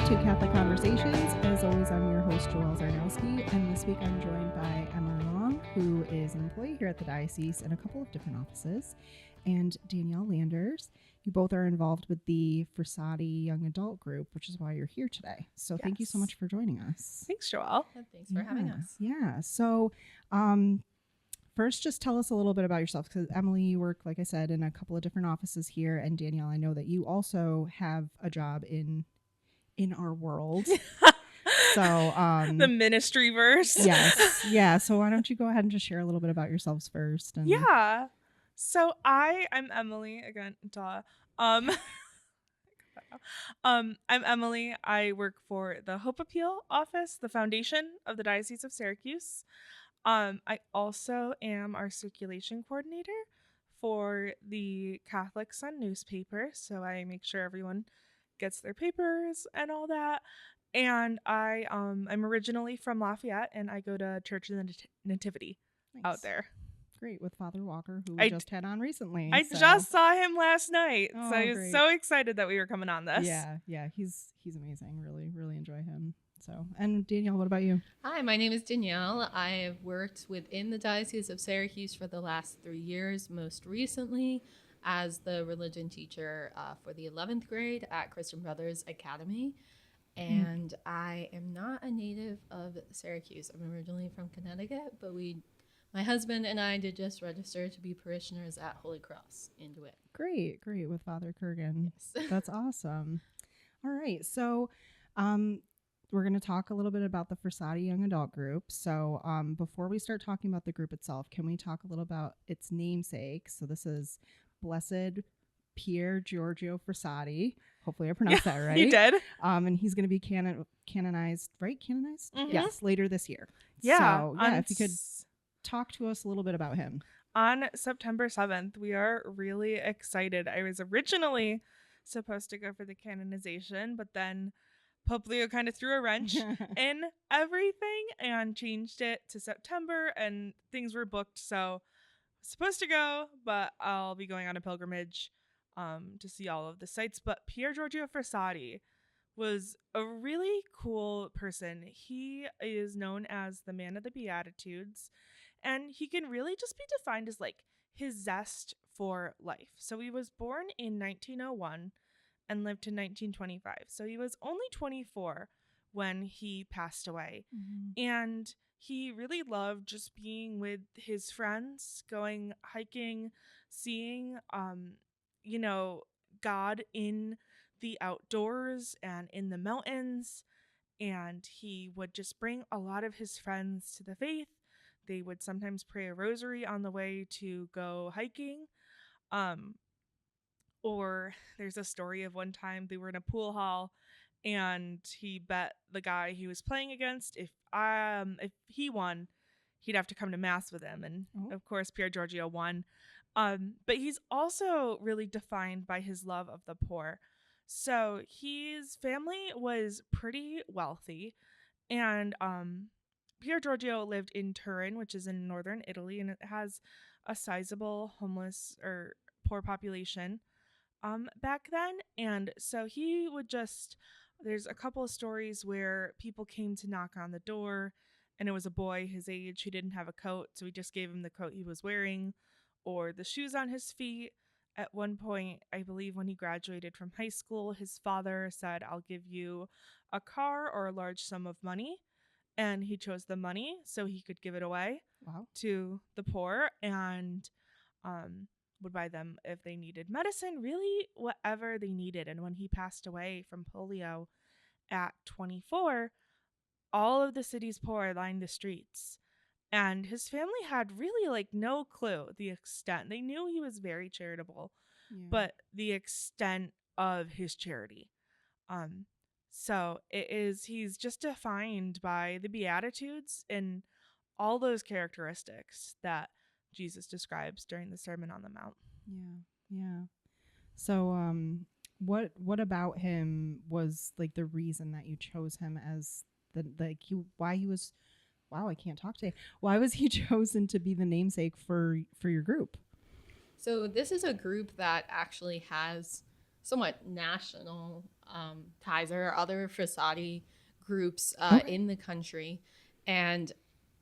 to Catholic Conversations. As always, I'm your host, Joelle Zarnowski, and this week I'm joined by Emily Long, who is an employee here at the diocese in a couple of different offices, and Danielle Landers. You both are involved with the Frassati Young Adult Group, which is why you're here today. So Thank you so much for joining us. Thanks, Joelle. Thanks for having us. Yeah. So first, just tell us a little bit about yourself, because Emily, you work, like I said, in a couple of different offices here, and Danielle, I know that you also have a job in our world. So the ministry verse. Yes. Yeah. So why don't you go ahead and just share a little bit about yourselves first? And Yeah. So I'm Emily again. Duh. I'm Emily. I work for the Hope Appeal office, the foundation of the Diocese of Syracuse. I also am our circulation coordinator for the Catholic Sun newspaper. So I make sure everyone gets their papers and all that. And I'm originally from Lafayette, and I go to Church of the Nativity out there. Great, with Father Walker, who we just had on recently. I just saw him last night, so I was great. so excited that we were coming on this. Yeah, he's amazing. Really enjoy him. So, and Danielle, what about you? Hi, my name is Danielle. I have worked within the Diocese of Syracuse for the last 3 years, most recently as the religion teacher for the 11th grade at Christian Brothers Academy. And I am not a native of Syracuse. I'm originally from Connecticut, but my husband and I did just register to be parishioners at Holy Cross in DeWitt. Great, with Father Kurgan. Yes. That's awesome. All right, so we're going to talk a little bit about the Frassati Young Adult Group. So before we start talking about the group itself, can we talk a little about its namesake? So this is Blessed Pier Giorgio Frassati. Hopefully I pronounced that right. You did. And he's going to be canonized, right? Canonized? Mm-hmm. Yes, later this year. Yeah. So, if you could talk to us a little bit about him. On September 7th, we are really excited. I was originally supposed to go for the canonization, but then Pope Leo kind of threw a wrench in everything and changed it to September, and things were booked. So I was supposed to go, but I'll be going on a pilgrimage to see all of the sites. But Pier Giorgio Frassati was a really cool person. He is known as the man of the Beatitudes, and he can really just be defined as like his zest for life. So he was born in 1901 and lived to 1925. So he was only 24 when he passed away. Mm-hmm. And he really loved just being with his friends, going hiking, seeing, God in the outdoors and in the mountains. And he would just bring a lot of his friends to the faith. They would sometimes pray a rosary on the way to go hiking. Or there's a story of one time they were in a pool hall and he bet the guy he was playing against if he won, he'd have to come to mass with him. And of course, Pier Giorgio won. But he's also really defined by his love of the poor. So his family was pretty wealthy, and Pier Giorgio lived in Turin, which is in northern Italy, and it has a sizable homeless or poor population back then. And so he would there's a couple of stories where people came to knock on the door, and it was a boy his age who didn't have a coat, so he just gave him the coat he was wearing or the shoes on his feet. At one point, I believe when he graduated from high school, his father said, "I'll give you a car or a large sum of money." And he chose the money so he could give it away to the poor, and would buy them if they needed medicine, really whatever they needed. And when he passed away from polio at 24, all of the city's poor lined the streets. And his family had really like no clue the extent. They knew he was very charitable, but the extent of his charity. So he's just defined by the Beatitudes and all those characteristics that Jesus describes during the Sermon on the Mount. Yeah. So, what about him was like the reason that you chose him as I can't talk today. Why was he chosen to be the namesake for your group? So this is a group that actually has somewhat national Tizer, other Frassati groups Okay. in the country. And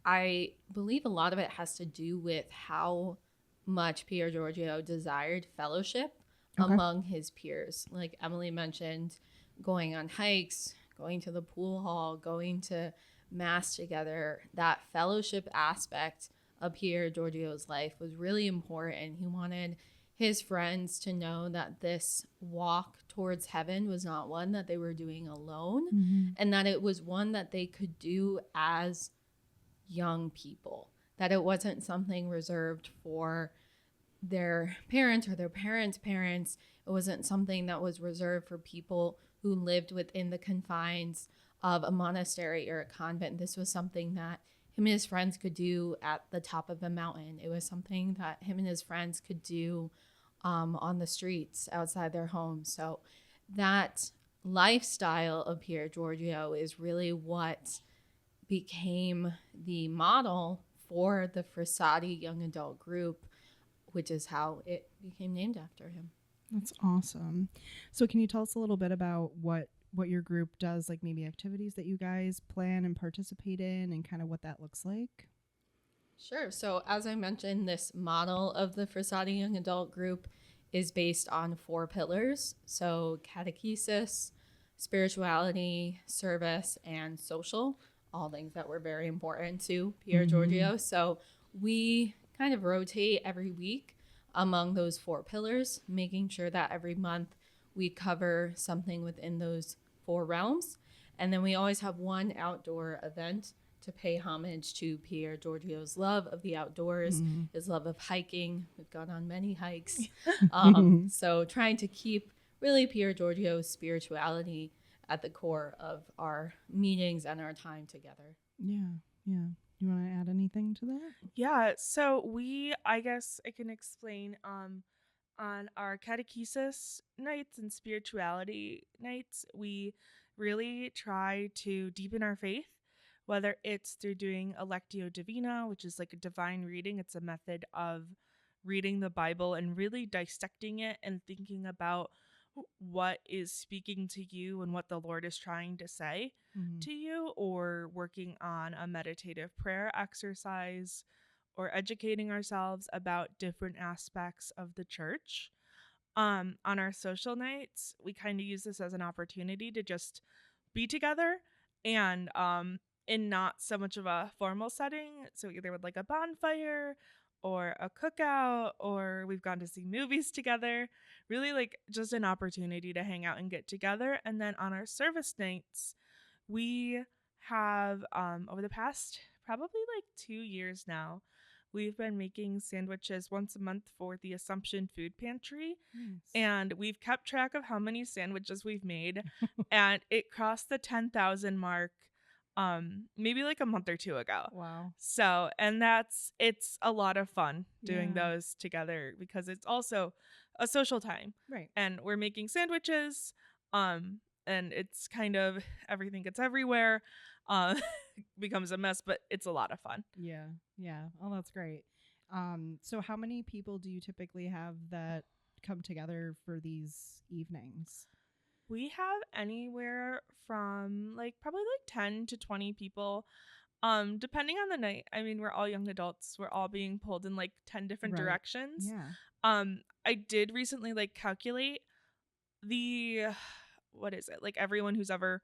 I believe a lot of it has to do with how much Pier Giorgio desired fellowship Okay. among his peers. Like Emily mentioned, going on hikes, going to the pool hall, going to mass together, that fellowship aspect of Pier Giorgio's life was really important. He wanted his friends to know that this walk towards heaven was not one that they were doing alone, Mhm. and that it was one that they could do as young people, that it wasn't something reserved for their parents or their parents' parents. It wasn't something that was reserved for people who lived within the confines of a monastery or a convent. This was something that him and his friends could do at the top of a mountain. It was something that him and his friends could do on the streets outside their homes. So that lifestyle of Pier Giorgio is really what became the model for the Frassati young adult group, which is how it became named after him. That's awesome. So can you tell us a little bit about what your group does, like maybe activities that you guys plan and participate in and kind of what that looks like? Sure. So, as I mentioned, this model of the Frassati young adult group is based on 4 pillars. So, catechesis, spirituality, service, and social, all things that were very important to Pier Giorgio. So, we kind of rotate every week among those 4 pillars, making sure that every month we cover something within those 4 realms. And then we always have one outdoor event to pay homage to Pier Giorgio's love of the outdoors, his love of hiking. We've gone on many hikes. So trying to keep really Pier Giorgio's spirituality at the core of our meetings and our time together. Yeah. You want to add anything to that? Yeah, so I guess I can explain on our catechesis nights and spirituality nights, we really try to deepen our faith, whether it's through doing a Lectio Divina, which is like a divine reading. It's a method of reading the Bible and really dissecting it and thinking about what is speaking to you and what the Lord is trying to say to you, or working on a meditative prayer exercise, or educating ourselves about different aspects of the church. On our social nights, we kind of use this as an opportunity to just be together, and in not so much of a formal setting. So either with like a bonfire or a cookout, or we've gone to see movies together. Really like just an opportunity to hang out and get together. And then on our service nights, we have over the past probably like 2 years now, we've been making sandwiches once a month for the Assumption Food Pantry. Nice. And we've kept track of how many sandwiches we've made. And it crossed the 10,000 mark maybe like a month or 2 ago. Wow. So, and it's a lot of fun doing those together, because it's also a social time. Right. And we're making sandwiches, and it's kind of everything gets everywhere. Becomes a mess, but it's a lot of fun. Yeah. Oh, that's great. So how many people do you typically have that come together for these evenings? We have anywhere from like probably like 10 to 20 people, depending on the night. I mean, we're all young adults. We're all being pulled in like 10 different Right. directions. Yeah. I did recently like calculate what is it? Like everyone who's ever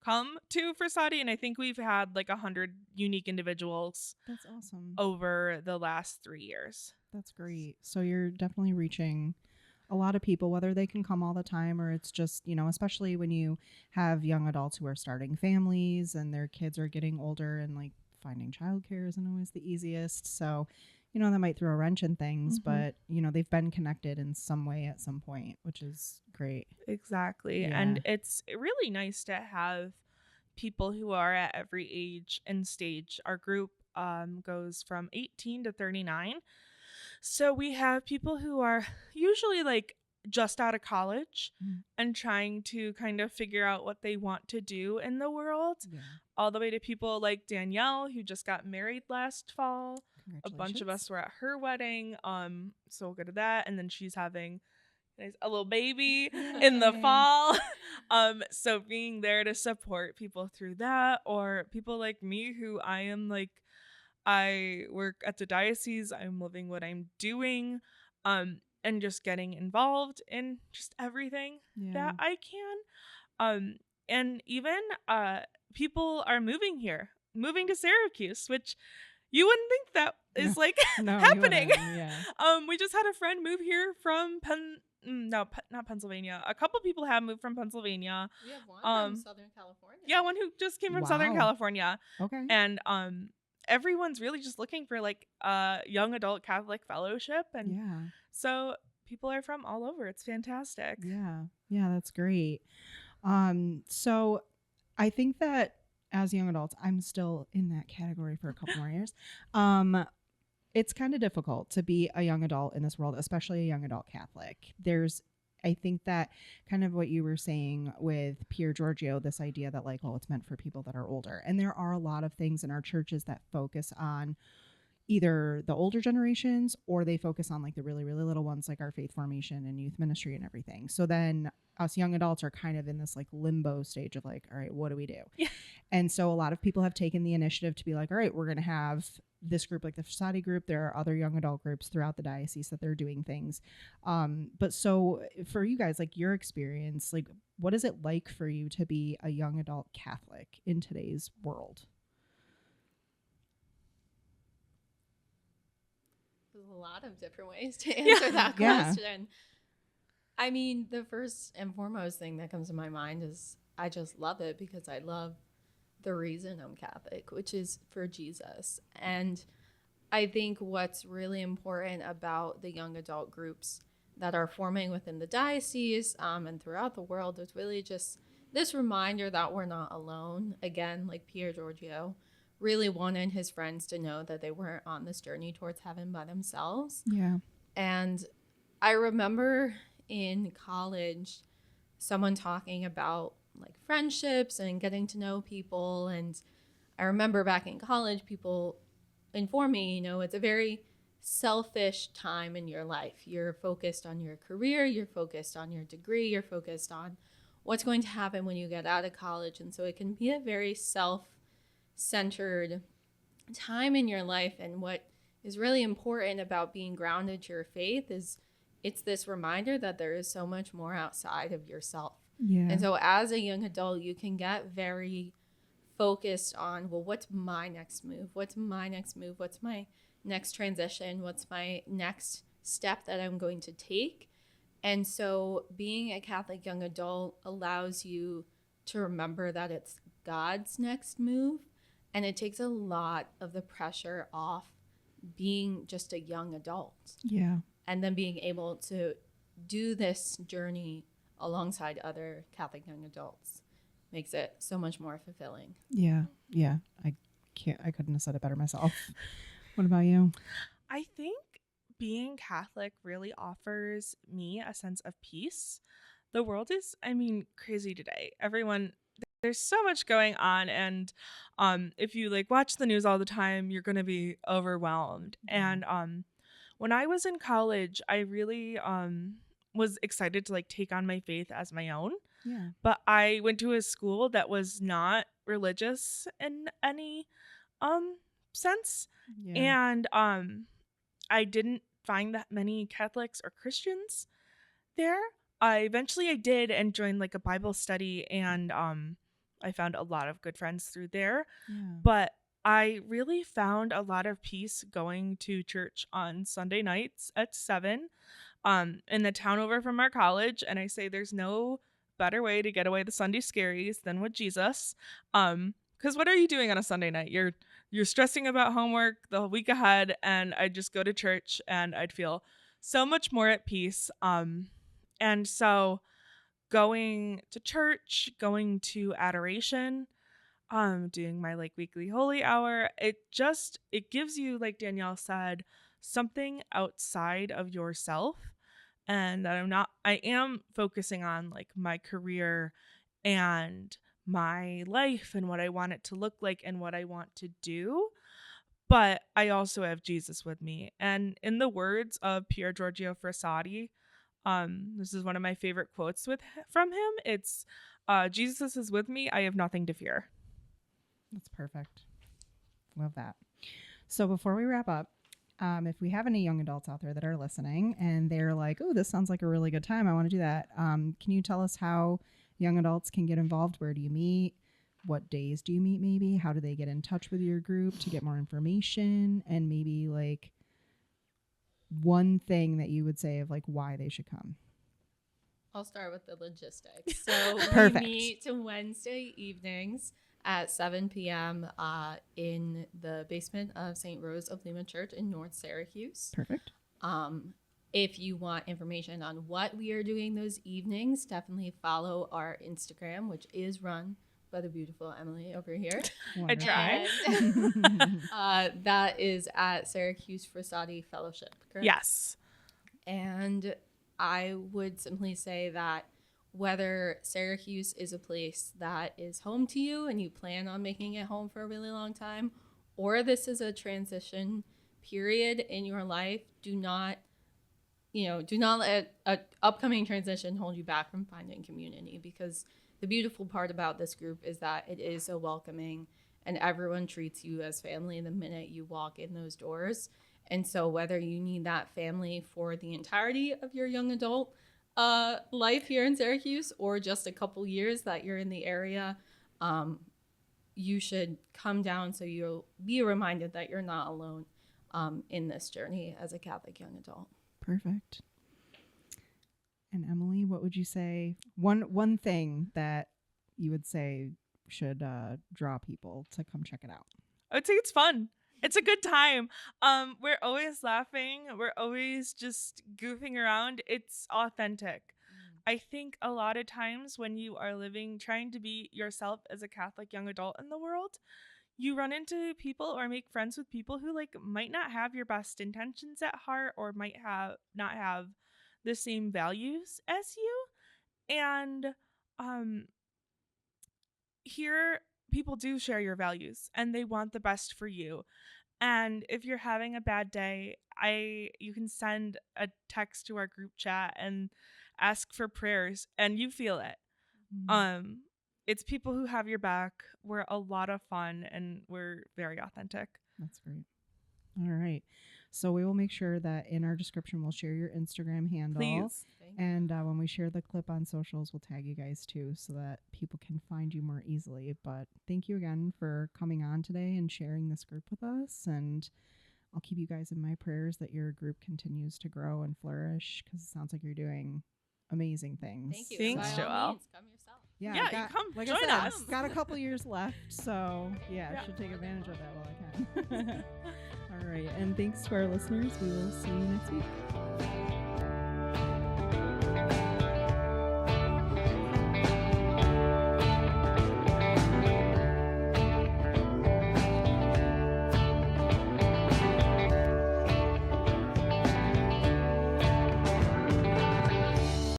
come to Frassati, and I think we've had like 100 unique individuals That's awesome. over the last 3 years. That's great. So you're definitely reaching a lot of people, whether they can come all the time or it's just, especially when you have young adults who are starting families and their kids are getting older, and like finding childcare isn't always the easiest. So, that might throw a wrench in things, but, they've been connected in some way at some point, which is great. Exactly. Yeah. And it's really nice to have people who are at every age and stage. Our group goes from 18 to 39. So we have people who are usually like just out of college and trying to kind of figure out what they want to do in the world, all the way to people like Danielle, who just got married last fall. A bunch of us were at her wedding. So we'll go to that. And then she's having a little baby in the fall. So being there to support people through that, or people like me who I work at the diocese, I'm living what I'm doing, and just getting involved in just everything that I can. And even people are moving to Syracuse, which you wouldn't think that is happening. We just had a friend move here from not Pennsylvania. A couple people have moved from Pennsylvania. We have one from Southern California. Yeah, one who just came from Southern California. Okay. And everyone's really just looking for like a young adult Catholic fellowship, and so people are from all over. It's fantastic. Yeah, that's great. So I think that as young adults, I'm still in that category for a couple more years. It's kind of difficult to be a young adult in this world, especially a young adult Catholic. I think that kind of what you were saying with Pier Giorgio, this idea that like, it's meant for people that are older. And there are a lot of things in our churches that focus on either the older generations, or they focus on like the really, really little ones, like our faith formation and youth ministry and everything. So then us young adults are kind of in this like limbo stage of like, all right, what do we do? Yeah. And so a lot of people have taken the initiative to be like, all right, we're going to have this group, like the Fasati group. There are other young adult groups throughout the diocese that they're doing things. But so for you guys, like your experience, like what is it like for you to be a young adult Catholic in today's world? There's a lot of different ways to answer that question. I mean, the first and foremost thing that comes to my mind is I just love it because I love the reason I'm Catholic, which is for Jesus. And I think what's really important about the young adult groups that are forming within the diocese and throughout the world is really just this reminder that we're not alone. Again, like Pier Giorgio really wanted his friends to know that they weren't on this journey towards heaven by themselves. Yeah. And I remember in college someone talking about like friendships and getting to know people. And I remember back in college, people informed me, it's a very selfish time in your life. You're focused on your career, you're focused on your degree, you're focused on what's going to happen when you get out of college. And so it can be a very self-centered time in your life. And what is really important about being grounded to your faith is it's this reminder that there is so much more outside of yourself. Yeah. And so as a young adult, you can get very focused on, well, what's my next move? What's my next move? What's my next transition? What's my next step that I'm going to take? And so being a Catholic young adult allows you to remember that it's God's next move. And it takes a lot of the pressure off being just a young adult. Yeah. And then being able to do this journey alongside other Catholic young adults makes it so much more fulfilling. Yeah. I couldn't have said it better myself. What about you? I think being Catholic really offers me a sense of peace. The world is, crazy today. There's so much going on, and if you watch the news all the time, you're going to be overwhelmed. Mm-hmm. And when I was in college, I really was excited to take on my faith as my own. Yeah. But I went to a school that was not religious in any sense. Yeah. And I didn't find that many Catholics or Christians there. Eventually I did and joined a Bible study, and I found a lot of good friends through there. Yeah. But I really found a lot of peace going to church on Sunday nights at 7 in the town over from our college. And I say there's no better way to get away the Sunday scaries than with Jesus. Because what are you doing on a Sunday night? You're stressing about homework the week ahead, and I'd just go to church and I'd feel so much more at peace. And so going to church, going to adoration, doing my weekly holy hour, it gives you, like Danielle said, something outside of yourself, and that I am focusing on my career and my life and what I want it to look like and what I want to do. But I also have Jesus with me. And in the words of Pier Giorgio Frassati, This is one of my favorite quotes from him. It's Jesus is with me. I have nothing to fear. That's perfect. Love that. So before we wrap up, if we have any young adults out there that are listening and they're like, oh, this sounds like a really good time, I want to do that. Can you tell us how young adults can get involved? Where do you meet? What days do you meet maybe? How do they get in touch with your group to get more information? And maybe like one thing that you would say of like why they should come. I'll start with the logistics. So Perfect. We meet Wednesday evenings at 7 p.m. In the basement of St. Rose of Lima Church in North Syracuse. Perfect. If you want information on what we are doing those evenings, definitely follow our Instagram, which is run by the beautiful Emily over here. I try. And, that is at Syracuse Frassati Fellowship, correct? Yes. And I would simply say that whether Syracuse is a place that is home to you and you plan on making it home for a really long time, or this is a transition period in your life, do not let an upcoming transition hold you back from finding community, because the beautiful part about this group is that it is so welcoming and everyone treats you as family the minute you walk in those doors. And so whether you need that family for the entirety of your young adult life here in Syracuse or just a couple years that you're in the area, you should come down so you'll be reminded that you're not alone in this journey as a Catholic young adult. Perfect. And Emily, what would you say? One thing that you would say should draw people to come check it out. I would say it's fun. It's a good time. We're always laughing. We're always just goofing around. It's authentic. I think a lot of times when you are trying to be yourself as a Catholic young adult in the world, you run into people or make friends with people who like might not have your best intentions at heart or might not have the same values as you. And here people do share your values and they want the best for you. And if you're having a bad day, you can send a text to our group chat and ask for prayers and you feel it. Mm-hmm. It's people who have your back. We're a lot of fun and we're very authentic. That's great. All right. So we will make sure that in our description, we'll share your Instagram handle. Please. And when we share the clip on socials, we'll tag you guys too so that people can find you more easily. But thank you again for coming on today and sharing this group with us. And I'll keep you guys in my prayers that your group continues to grow and flourish, because it sounds like you're doing amazing things. Thank you. Thanks, Joelle. Come yourself. Yeah, you come like join I said, us. Got a couple years left, so I should take advantage of that while I can. All right, and thanks to our listeners. We will see you next week.